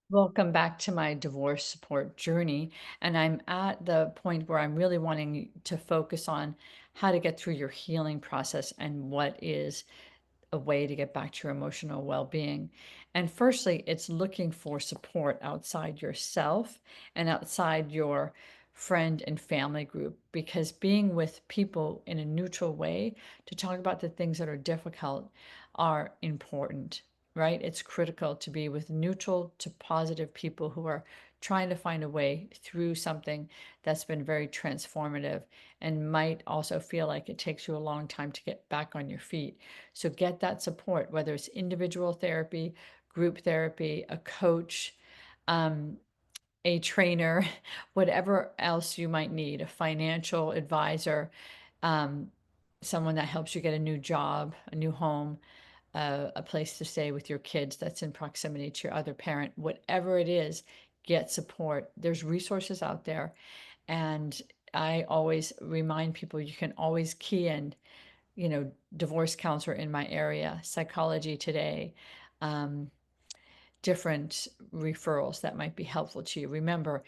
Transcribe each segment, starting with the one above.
Welcome back to my divorce support journey. And I'm at the point where I'm really wanting to focus on how to get through your healing process and what is a way to get back to your emotional well being. And firstly, it's looking for support outside yourself and outside your friend and family group, because being with people in a neutral way to talk about the things that are difficult are important, right? It's critical to be with neutral to positive people who are trying to find a way through something that's been very transformative and might also feel like it takes you a long time to get back on your feet. So get that support, whether it's individual therapy, group therapy, a coach, um, a trainer, whatever else you might need, a financial advisor, um, someone that helps you get a new job, a new home, a place to stay with your kids that's in proximity to your other parent, whatever it is, get support. There's resources out there. And I always remind people you can always key in, divorce counselor in my area, Psychology Today, um, different referrals that might be helpful to you. Remember,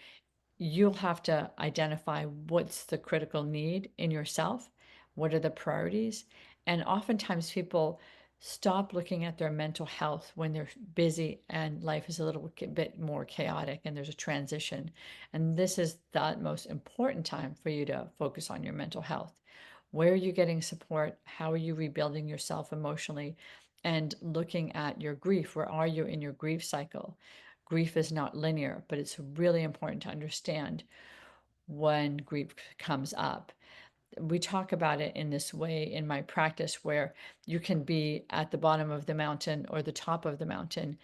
you'll have to identify what's the critical need in yourself, what are the priorities. And oftentimes people stop looking at their mental health when they're busy and life is a little bit more chaotic and there's a transition. And this is the most important time for you to focus on your mental health. Where are you getting support? How are you rebuilding yourself emotionally? And looking at your grief. Where are you in your grief cycle? Grief is not linear, but it's really important to understand when grief comes up. We talk about it in this way in my practice, where you can be at the bottom of the mountain or the top of the mountain.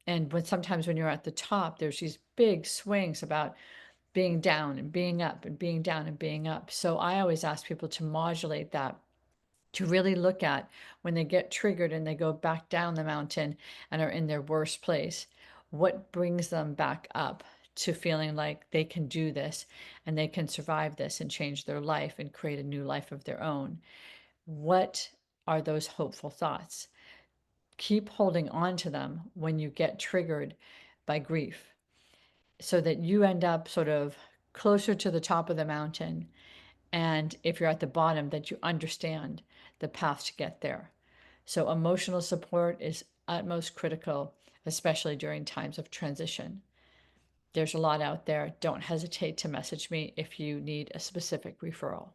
And sometimes when you're at the top, there's these big swings about being down and being up and being down and being up. So I always ask people to modulate that, to really look at when they get triggered and they go back down the mountain and are in their worst place, what brings them back up to feeling like they can do this and they can survive this and change their life and create a new life of their own. What are those hopeful thoughts? Keep holding on to them when you get triggered by grief, so that you end up sort of closer to the top of the mountain, and if you're at the bottom, that you understand the path to get there. So emotional support is utmost critical, especially during times of transition. There's a lot out there. Don't hesitate to message me if you need a specific referral.